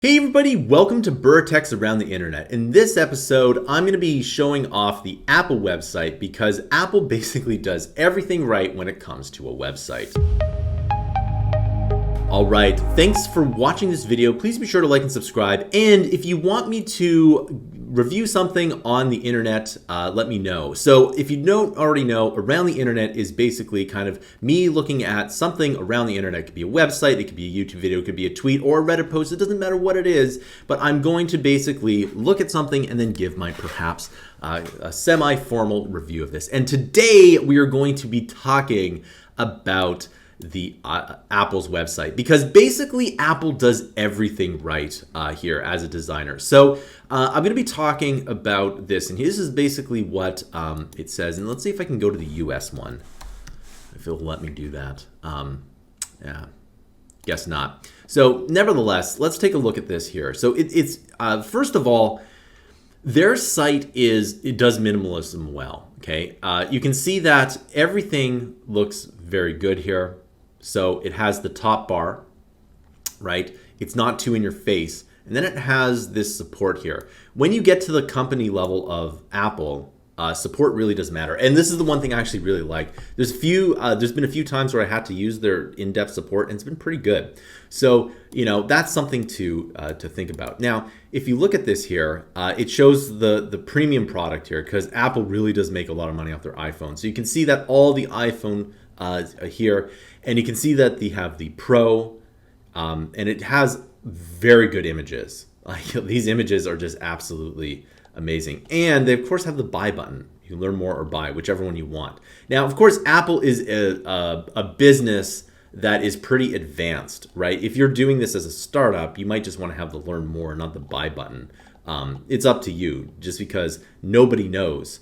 Hey everybody, welcome to Bura Techs Around the Internet. In this episode, I'm going to be showing off the Apple website because Apple basically does everything right when it comes to a website. Alright, thanks for watching this video. Please be sure to like and subscribe. And if you want me to review something on the internet, let me know. So if you don't already know, Around the Internet is basically kind of me looking at something around the internet. It could be a website, it could be a YouTube video, it could be a tweet or a Reddit post. It doesn't matter what it is, but I'm going to basically look at something and then give my perhaps a semi-formal review of this. And today we are going to be talking about the Apple's website, because basically Apple does everything right here as a designer. So I'm going to be talking about this, and this is basically what it says. And let's see if I can go to the US one, if it'll let me do that. Yeah, guess not. So nevertheless, let's take a look at this here. So it's first of all, their site does minimalism well. Okay, you can see that everything looks very good here. So it has the top bar, right? It's not too in your face. And then it has this support here. When you get to the company level of Apple, support really does matter. And this is the one thing I actually really like. There's been a few times where I had to use their in-depth support, and it's been pretty good. So, you know, that's something to think about. Now, if you look at this here, it shows the premium product here, because Apple really does make a lot of money off their iPhone. So you can see that all the iPhone here, and you can see that they have the Pro, and it has very good images. These images are just absolutely amazing. And they of course have the buy button. You can learn more or buy, whichever one you want. Now, of course, Apple is a business that is pretty advanced, right? If you're doing this as a startup, you might just want to have the learn more, not the buy button. It's up to you, just because nobody knows.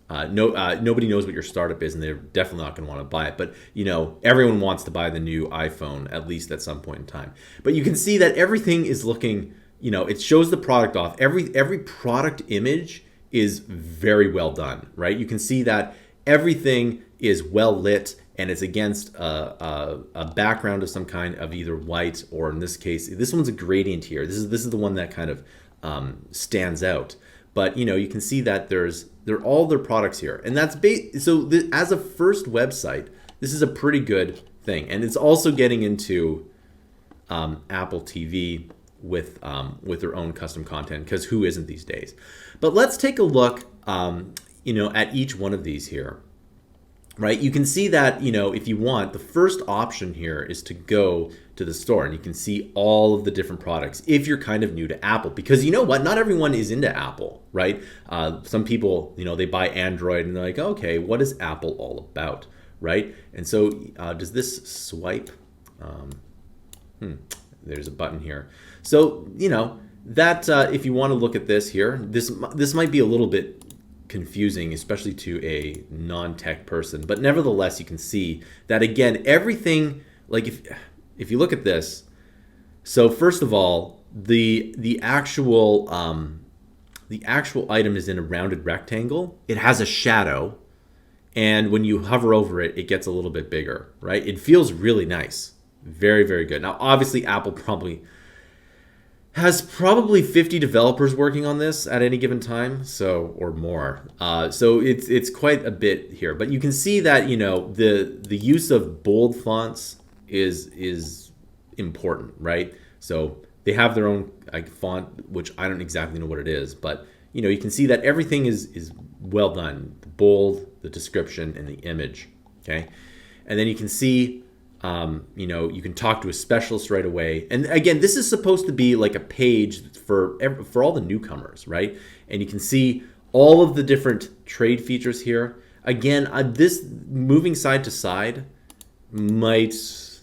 Nobody knows what your startup is, and they're definitely not going to want to buy it. But, you know, everyone wants to buy the new iPhone, at least at some point in time. But you can see that everything is looking, you know, it shows the product off. Every product image is very well done, right? You can see that everything is well lit, and it's against a background of some kind of either white, or in this case, this one's a gradient here. This is the one that kind of stands out. But, you know, you can see that they're all their products here. And that's as a first website, this is a pretty good thing. And it's also getting into Apple TV with their own custom content, because who isn't these days? But let's take a look, you know, at each one of these here. Right, you can see that, you know, if you want, the first option here is to go to the store, and you can see all of the different products if you're kind of new to Apple, because you know what, not everyone is into Apple, right? Some people, you know, they buy Android and they're like, okay, what is Apple all about, right? And so does this swipe? There's a button here. So, you know, that if you want to look at this here, this might be a little bit confusing, especially to a non-tech person, but nevertheless, you can see that again, everything, like if you look at this, so first of all, the actual item is in a rounded rectangle. It has a shadow, and when you hover over it, it gets a little bit bigger, right? It feels really nice, very, very good. Now, obviously, Apple has probably 50 developers working on this at any given time, so, or more. So it's quite a bit here, but you can see that, you know, the use of bold fonts is important, right? So they have their own font, which I don't exactly know what it is, but you know, you can see that everything is well done. The bold, the description, and the image. Okay, and then you can see. You know, you can talk to a specialist right away. And again, this is supposed to be like a page for all the newcomers, right? And you can see all of the different trade features here. Again, this moving side to side might,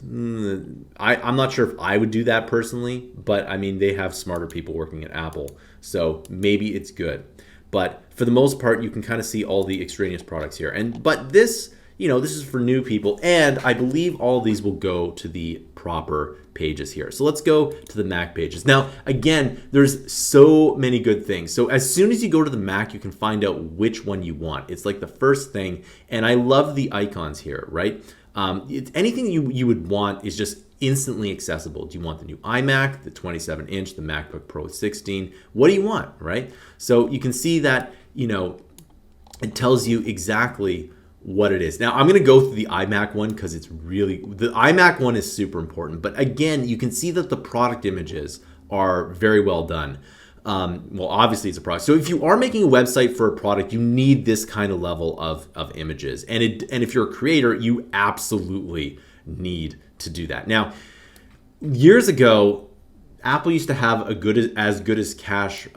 I'm not sure if I would do that personally, but I mean, they have smarter people working at Apple, so maybe it's good. But for the most part, you can kind of see all the extraneous products here. But this, you know, this is for new people, and I believe all of these will go to the proper pages here. So let's go to the Mac pages. Now, again, there's so many good things. So as soon as you go to the Mac, you can find out which one you want. It's like the first thing, and I love the icons here, right? Anything you would want is just instantly accessible. Do you want the new iMac, the 27-inch, the MacBook Pro 16? What do you want, right? So you can see that, it tells you exactly what it is. Now, I'm going to go through the iMac one because the iMac one is super important. But again, you can see that the product images are very well done. Well, obviously it's a product. So if you are making a website for a product, you need this kind of level of images. And if you're a creator, you absolutely need to do that. Now, years ago, Apple used to have as good as cash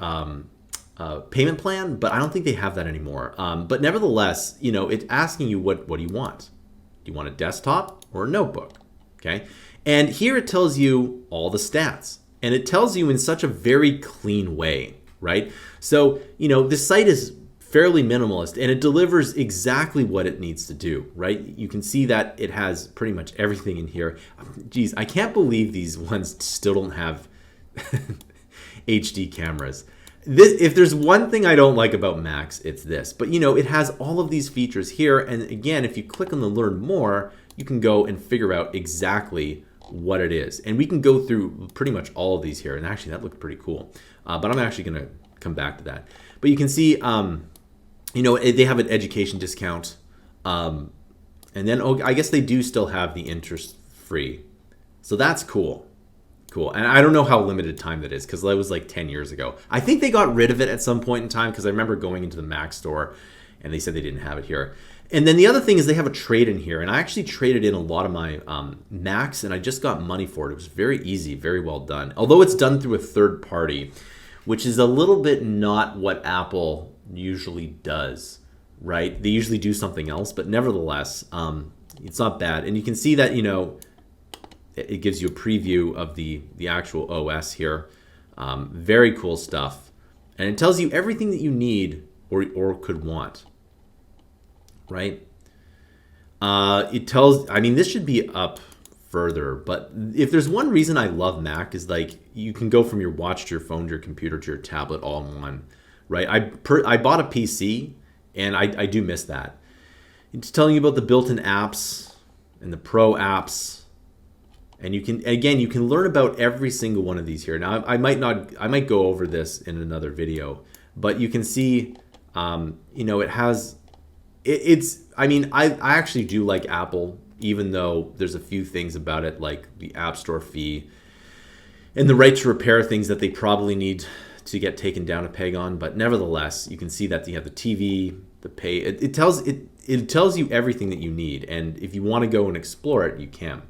payment plan, but I don't think they have that anymore. But nevertheless, it's asking you what do you want? Do you want a desktop or a notebook? Okay, and here it tells you all the stats. And it tells you in such a very clean way, right? So, this site is fairly minimalist and it delivers exactly what it needs to do, right? You can see that it has pretty much everything in here. Geez, I can't believe these ones still don't have HD cameras. If there's one thing I don't like about Macs, it's this. But, it has all of these features here. And again, if you click on the Learn More, you can go and figure out exactly what it is. And we can go through pretty much all of these here. And actually, that looked pretty cool. But I'm actually going to come back to that. But you can see, they have an education discount. And then I guess they do still have the interest free. So that's cool. Cool. And I don't know how limited time that is because that was like 10 years ago. I think they got rid of it at some point in time because I remember going into the Mac store and they said they didn't have it here. And then the other thing is they have a trade in here. And I actually traded in a lot of my Macs and I just got money for it. It was very easy, very well done. Although it's done through a third party, which is a little bit not what Apple usually does, right? They usually do something else, but nevertheless, it's not bad. And you can see that, it gives you a preview of the actual OS here. Very cool stuff. And it tells you everything that you need or could want. Right? This should be up further, but if there's one reason I love Mac is like you can go from your watch to your phone to your computer to your tablet all in one, right? I bought a PC and I do miss that. It's telling you about the built-in apps and the Pro apps, and you can learn about every single one of these here. Now I might go over this in another video, but you can see, it has. I actually do like Apple, even though there's a few things about it, like the App Store fee and the right to repair things that they probably need to get taken down a peg on. But nevertheless, you can see that you have the TV, the pay. It tells you everything that you need. And if you want to go and explore it, you can.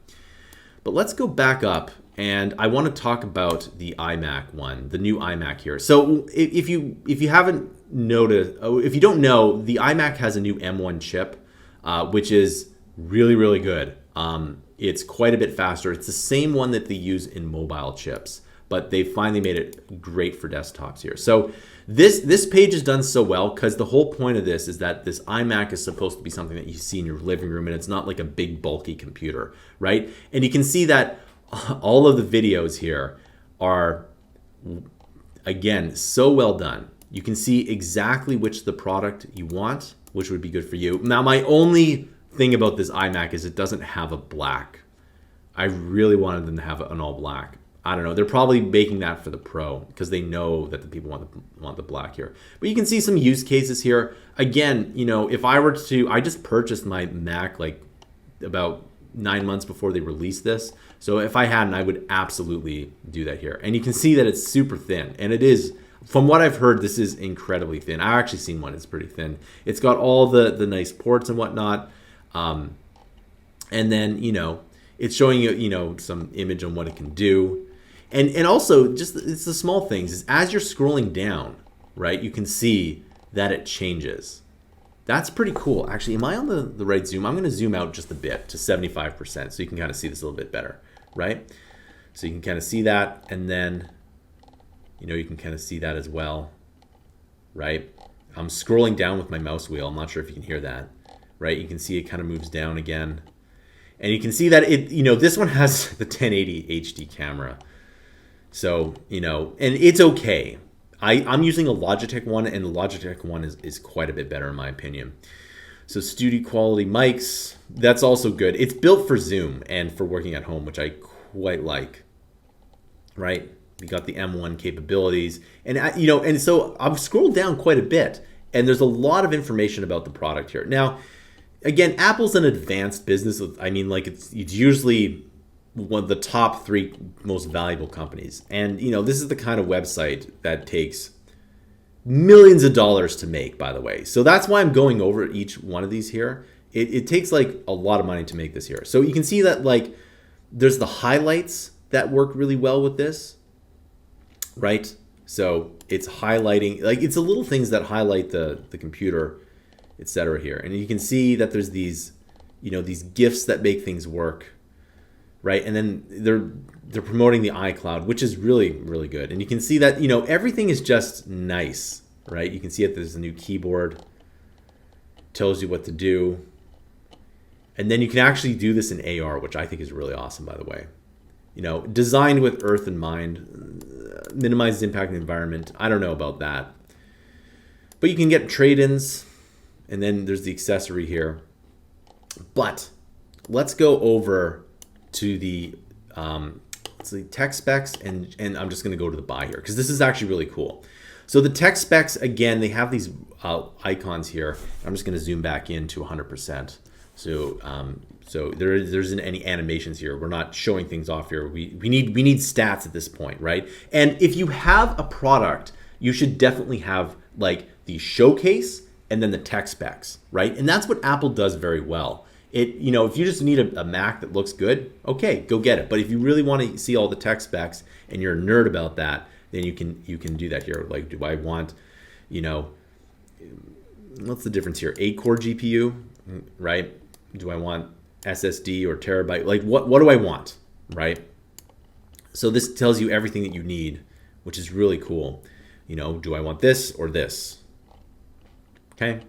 But let's go back up. And I want to talk about the iMac one, the new iMac here. So if you haven't noticed, if you don't know, the iMac has a new M1 chip, which is really, really good. It's quite a bit faster. It's the same one that they use in mobile chips, but they finally made it great for desktops here. So this page is done so well because the whole point of this is that this iMac is supposed to be something that you see in your living room, and it's not like a big bulky computer, right? And you can see that all of the videos here are, again, so well done. You can see exactly which the product you want, which would be good for you. Now, my only thing about this iMac is it doesn't have a black. I really wanted them to have an all black. I don't know. They're probably making that for the Pro because they know that the people want the black here. But you can see some use cases here. Again, if I were to, I just purchased my Mac like about 9 months before they released this. So if I hadn't, I would absolutely do that here. And you can see that it's super thin. And it is, from what I've heard, this is incredibly thin. I've actually seen one. It's pretty thin. It's got all the nice ports and whatnot. And then, it's showing you, some image on what it can do. And also, just it's the small things. Is as you're scrolling down, right, you can see that it changes. That's pretty cool. Actually, am I on the right zoom? I'm going to zoom out just a bit to 75% so you can kind of see this a little bit better, right? So you can kind of see that, and then, you can kind of see that as well, right? I'm scrolling down with my mouse wheel. I'm not sure if you can hear that, right? You can see it kind of moves down again. And you can see that this one has the 1080 HD camera. So, and it's okay. I'm using a Logitech one, and the Logitech one is quite a bit better in my opinion. So studio quality mics, that's also good. It's built for Zoom and for working at home, which I quite like, right? We got the M1 capabilities, and and so I've scrolled down quite a bit, and there's a lot of information about the product here. Now, again, Apple's an advanced business. I mean, like it's usually one of the top 3 most valuable companies, and this is the kind of website that takes millions of dollars to make, by the way. So that's why I'm going over each one of these here. It takes like a lot of money to make this here. So you can see that like there's the highlights that work really well with this, right? So it's highlighting, like it's the little things that highlight the computer, etc. here. And you can see that there's these, these GIFs that make things work, right? And then they're promoting the iCloud, which is really, really good. And you can see that, everything is just nice, right? You can see that there's a new keyboard, tells you what to do. And then you can actually do this in AR, which I think is really awesome, by the way. Designed with Earth in mind, minimizes impact on the environment. I don't know about that. But you can get trade-ins, and then there's the accessory here. But let's go over to the tech specs, and I'm just going to go to the buy here, because this is actually really cool. So the tech specs, again, they have these icons here. I'm just going to zoom back in to 100%. So there isn't any animations here. We're not showing things off here. We need stats at this point, right? And if you have a product, you should definitely have like the showcase and then the tech specs, right? And that's what Apple does very well. If you just need a Mac that looks good, okay, go get it. But if you really want to see all the tech specs and you're a nerd about that, then you can do that here. Like, do I want, what's the difference here? 8-core GPU, right? Do I want SSD or terabyte? Like, what do I want, right? So this tells you everything that you need, which is really cool. Do I want this or this? Okay,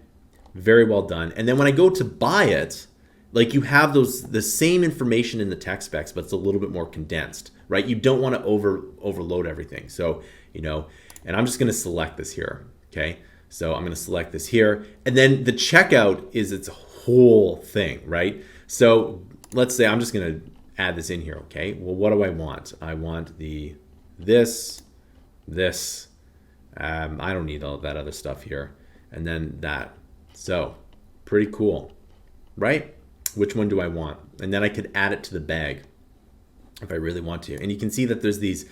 very well done. And then when I go to buy it, like you have the same information in the tech specs, but it's a little bit more condensed, right? You don't want to overload everything. So, and I'm just going to select this here, okay? So I'm going to select this here, and then the checkout is its whole thing, right? So let's say I'm just going to add this in here, okay? Well, what do I want? I want this. I don't need all that other stuff here, and then that. So pretty cool, right? Which one do I want? And then I could add it to the bag if I really want to. And you can see that there's these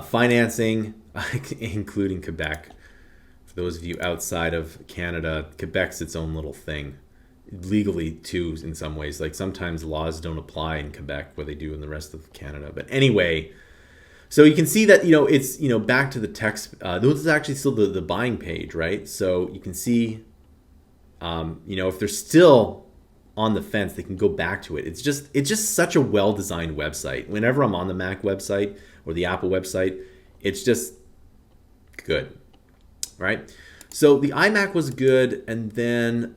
financing, including Quebec. For those of you outside of Canada, Quebec's its own little thing. Legally, too, in some ways. Like sometimes laws don't apply in Quebec where they do in the rest of Canada. But anyway, so you can see that, it's, back to the text. This is actually still the buying page, right? So you can see, if they're still on the fence, they can go back to it. It's just such a well-designed website. Whenever I'm on the Mac website or the Apple website, it's just good, right? So the iMac was good, and then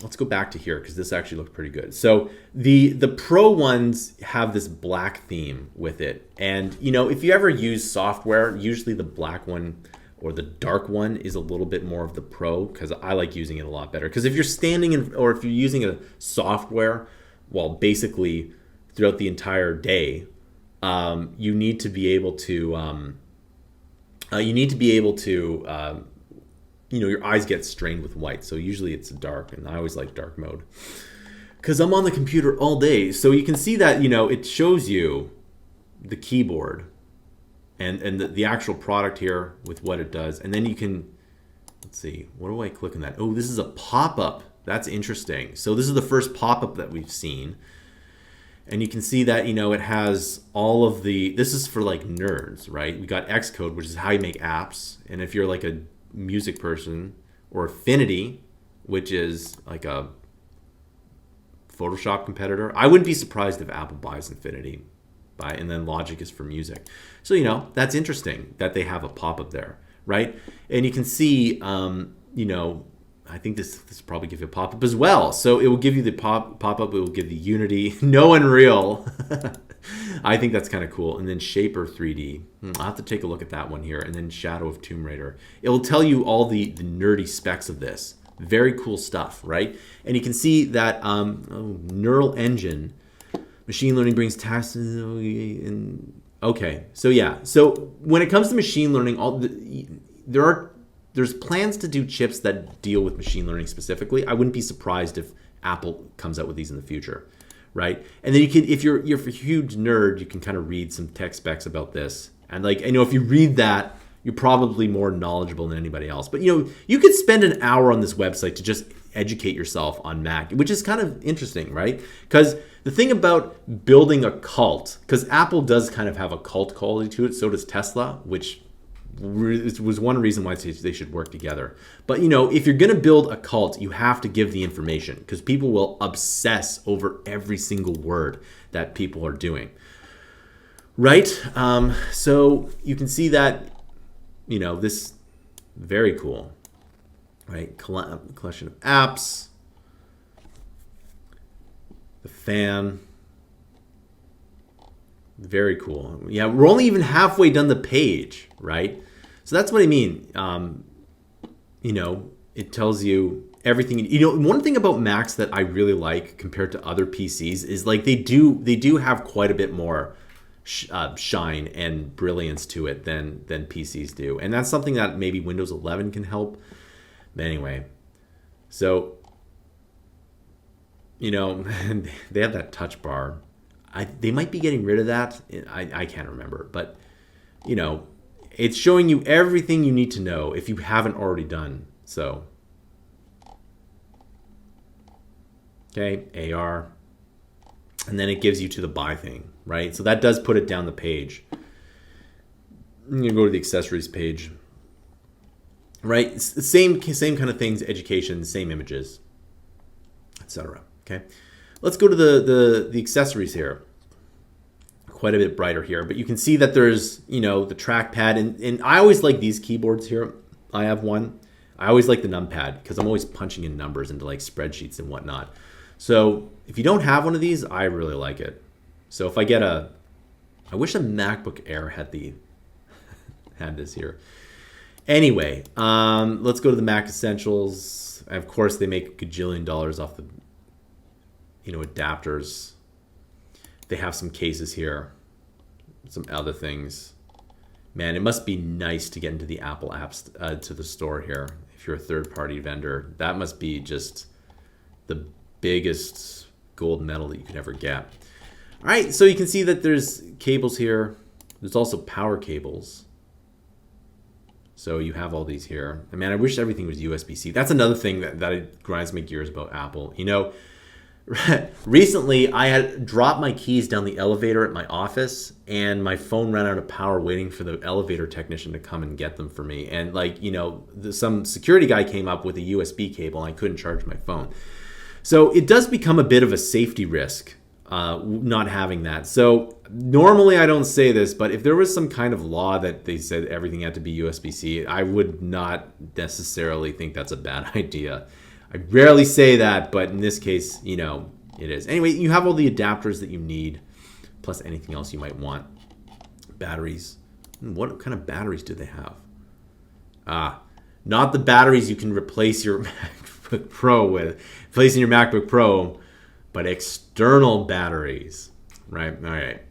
let's go back to here because this actually looked pretty good. So the Pro ones have this black theme with it, and if you ever use software, usually the black one or the dark one is a little bit more of the Pro, because I like using it a lot better. Because if you're standing in, or if you're using a software, well, basically throughout the entire day, you need to be able to, your eyes get strained with white. So usually it's dark, and I always like dark mode because I'm on the computer all day. So you can see that, it shows you the keyboard and the actual product here with what it does. And then you can, let's see, what do I click on that? Oh, this is a pop-up. That's interesting. So this is the first pop-up that we've seen. And you can see that, it has all of this is for like nerds, right? We got Xcode, which is how you make apps. And if you're like a music person, or Affinity, which is like a Photoshop competitor. I wouldn't be surprised if Apple buys Infinity. And then Logic is for music. So, that's interesting that they have a pop-up there, right? And you can see, I think this probably give you a pop-up as well. So it will give you the pop-up, it will give the Unity, no Unreal. I think that's kind of cool. And then Shaper 3D. I'll have to take a look at that one here. And then Shadow of Tomb Raider. It will tell you all the nerdy specs of this, Very cool stuff, right? And you can see that neural engine, machine learning brings tasks. Okay, so yeah. So when it comes to machine learning, there's plans to do chips that deal with machine learning specifically. I wouldn't be surprised if Apple comes out with these in the future, right? And then you can, if you're a huge nerd, you can kind of read some tech specs about this. And like, I know if you read that, you're probably more knowledgeable than anybody else. But you know, you could spend an hour on this website to just educate yourself on Mac, which is kind of interesting, right? Because the thing about building a cult, because Apple does kind of have a cult quality to it, so does Tesla, which was one reason why they should work together. But you know, if you're going to build a cult, you have to give the information, because people will obsess over every single word that people are doing, right? So you can see that, you know, this very cool, right? Collection of apps, the fan, very cool. Yeah, we're only even halfway done the page, right? So that's what I mean. You know, it tells you everything. You know, one thing about Macs that I really like compared to other PCs is like they do have quite a bit more shine and brilliance to it than PCs do, and that's something that maybe Windows 11 can help. But anyway, so you know, they have that touch bar. They might be getting rid of that. I can't remember, but you know, it's showing you everything you need to know if you haven't already done so. Okay, AR. And then it gives you to the buy thing, right? So that does put it down the page. You can go to the accessories page, right? It's the same kind of things, education, same images, etc. Okay, let's go to the accessories here. Quite a bit brighter here, but you can see that there's, you know, the trackpad, and I always like these keyboards here. I have one. I always like the numpad because I'm always punching in numbers into like spreadsheets and whatnot. So if you don't have one of these, I really like it. So if I get I wish a MacBook Air had had this here. Anyway, let's go to the Mac Essentials. Of course, they make a gajillion dollars off the, you know, adapters. They have some cases here, some other things. Man, it must be nice to get into the Apple apps to the store here. If you're a third-party vendor, that must be just the biggest gold medal that you could ever get. All right, so you can see that there's cables here. There's also power cables. So you have all these here. And man, I wish everything was USB-C. That's another thing that grinds my gears about Apple. You know, recently I had dropped my keys down the elevator at my office, and my phone ran out of power waiting for the elevator technician to come and get them for me. And like, you know, some security guy came up with a USB cable and I couldn't charge my phone. So it does become a bit of a safety risk not having that. So normally I don't say this, but if there was some kind of law that they said everything had to be USB-C, I would not necessarily think that's a bad idea. I rarely say that, but in this case, you know, it is. Anyway, you have all the adapters that you need, plus anything else you might want. Batteries. What kind of batteries do they have? Not the batteries you can replace your MacBook Pro with, replacing your MacBook Pro, but external batteries, right? All right.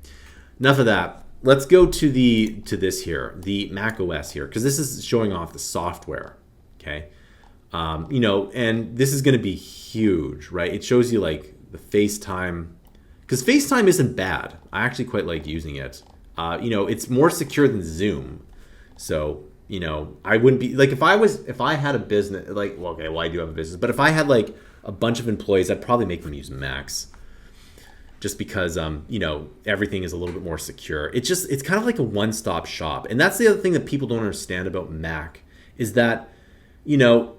Enough of that. Let's go to this here, the Mac OS here, because this is showing off the software, okay? You know, and this is going to be huge, right? It shows you like the FaceTime, because FaceTime isn't bad. I actually quite like using it. You know, it's more secure than Zoom. So, you know, I wouldn't be like, if I had a business, like, well, okay, well, I do have a business, but if I had like a bunch of employees, I'd probably make them use Macs, just because, you know, everything is a little bit more secure. It's kind of like a one-stop shop. And that's the other thing that people don't understand about Mac is that, you know,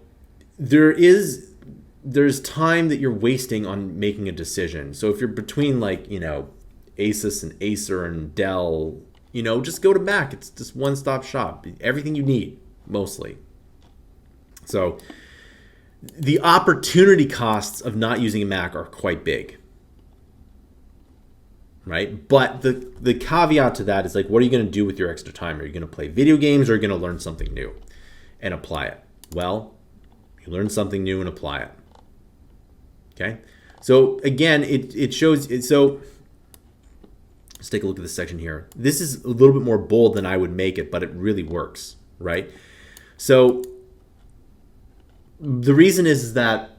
there's time that you're wasting on making a decision. So if you're between like, you know, Asus and Acer and Dell, you know, just go to Mac. It's just one-stop shop. Everything you need, mostly. So the opportunity costs of not using a Mac are quite big, right? But the caveat to that is like, what are you going to do with your extra time? Are you going to play video games, or are you going to learn something new and apply it? Well, You learn something new and apply it. Okay? So again, it shows, so let's take a look at this section here. This is a little bit more bold than I would make it, but it really works, right? So the reason is that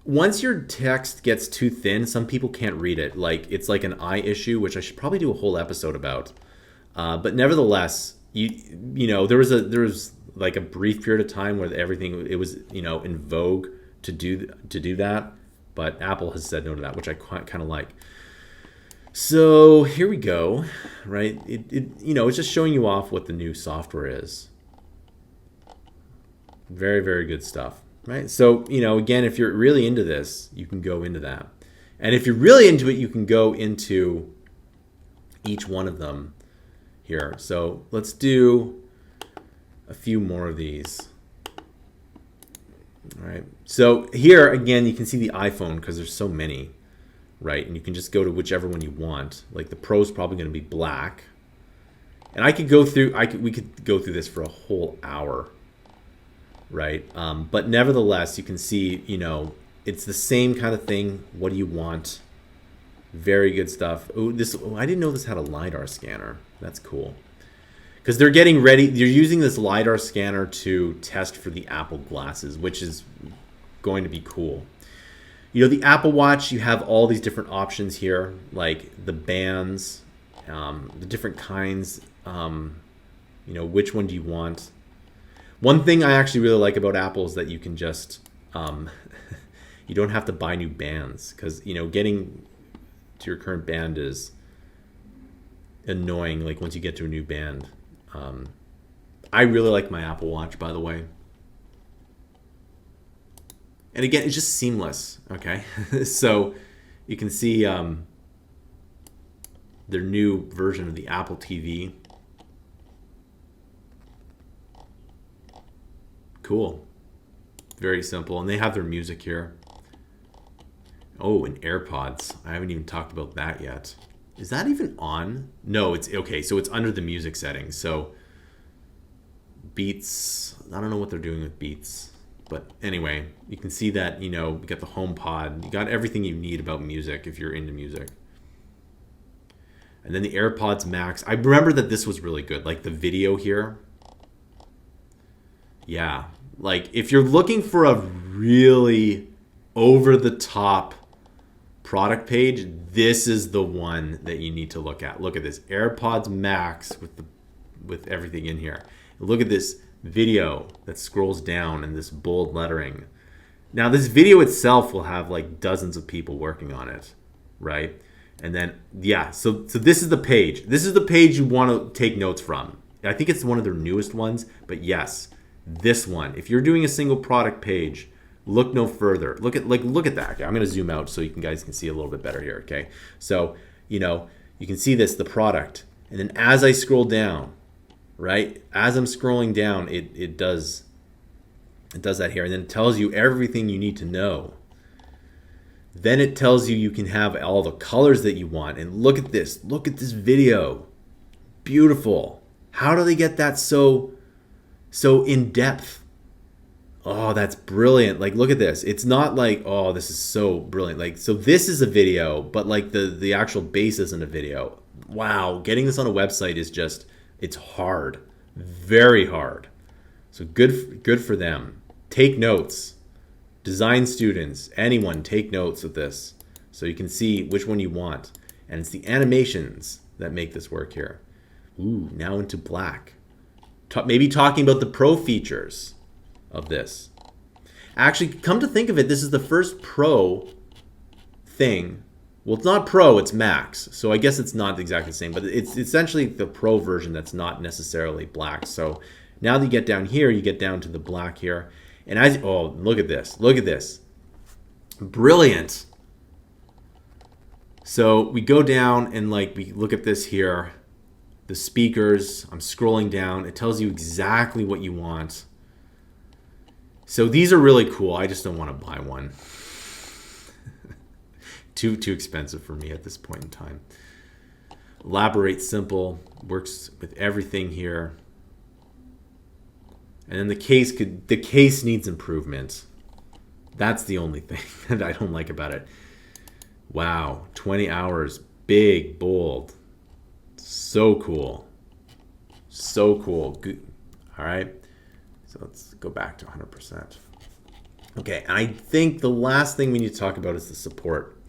once your text gets too thin, some people can't read it. Like, it's like an eye issue, which I should probably do a whole episode about. But nevertheless, you know, there was like a brief period of time where everything, it was, you know, in vogue to do that. But Apple has said no to that, which I kind of like. So here we go, right? You know, it's just showing you off what the new software is. Very, very good stuff, right? So, you know, again, if you're really into this, you can go into that. And if you're really into it, you can go into each one of them here. So let's do a few more of these. All right. So here, again, you can see the iPhone because there's so many, right? And you can just go to whichever one you want. Like the Pro's probably going to be black. And I could go through, we could go through this for a whole hour, right? But nevertheless, you can see, you know, it's the same kind of thing. What do you want? Very good stuff. Oh, I didn't know this had a LiDAR scanner. That's cool. Because they're getting ready, they're using this LiDAR scanner to test for the Apple glasses, which is going to be cool. You know, the Apple Watch, you have all these different options here, like the bands, the different kinds, you know, which one do you want? One thing I actually really like about Apple is that you can just, you don't have to buy new bands, because, you know, getting to your current band is annoying, like once you get to a new band. I really like my Apple Watch, by the way. And again, it's just seamless, okay? So you can see their new version of the Apple TV. Cool. Very simple. And they have their music here. Oh, and AirPods. I haven't even talked about that yet. Is that even on? No, it's okay. So it's under the music settings. So Beats, I don't know what they're doing with Beats. But anyway, you can see that, you know, you got the HomePod. You got everything you need about music if you're into music. And then the AirPods Max. I remember that this was really good. Like the video here. Yeah. Like if you're looking for a really over-the-top product page, this is the one that you need to look at. Look at this AirPods Max with everything in here. Look at this video that scrolls down in this bold lettering. Now this video itself will have like dozens of people working on it, right? And then yeah, so this is the page. This is the page you want to take notes from. I think it's one of their newest ones, but yes, this one. If you're doing a single product page, look no further. Look at that. Okay, I'm going to zoom out so you guys can see a little bit better here, okay? So, you know, you can see this, the product. And then as I scroll down, right? As I'm scrolling down, it does that here. And then it tells you everything you need to know. Then it tells you can have all the colors that you want. And look at this. Look at this video. Beautiful. How do they get that so in depth? Oh, that's brilliant. Like, look at this. It's not like, oh, this is so brilliant. Like, so this is a video, but like the actual base isn't a video. Wow. Getting this on a website is just, it's hard. Very hard. So good for them. Take notes. Design students, anyone, take notes of this so you can see which one you want. And it's the animations that make this work here. Ooh, now into black. Maybe talking about the pro features of this. Actually, come to think of it, this is the first pro thing. Well, it's not pro, it's max. So I guess it's not exactly the same, but it's essentially the pro version that's not necessarily black. So now that you get down here, you get down to the black here. And oh, look at this. Look at this. Brilliant. So we go down and like we look at this here. The speakers, I'm scrolling down. It tells you exactly what you want. So these are really cool. I just don't want to buy one. Too expensive for me at this point in time. Elaborate simple. Works with everything here. And then the case needs improvement. That's the only thing that I don't like about it. Wow, 20 hours, big, bold. So cool. So cool. Good. All right. So let's go back to 100%. Okay, I think the last thing we need to talk about is the support.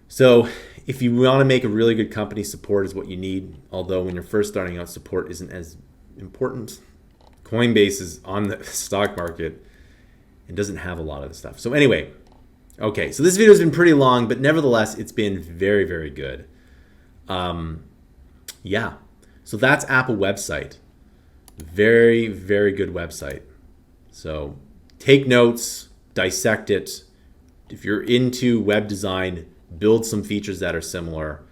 So if you want to make a really good company, support is what you need. Although when you're first starting out, support isn't as important. Coinbase is on the stock market and doesn't have a lot of the stuff. So anyway, okay, so this video has been pretty long, but nevertheless, it's been very, very good. Yeah, so that's Apple website. Very, very good website. So take notes, dissect it. If you're into web design, build some features that are similar.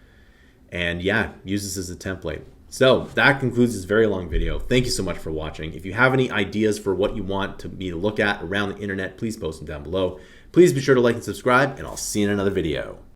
And yeah, use this as a template. So that concludes this very long video. Thank you so much for watching. If you have any ideas for what you want me to look at around the internet, please post them down below. Please be sure to like and subscribe, and I'll see you in another video.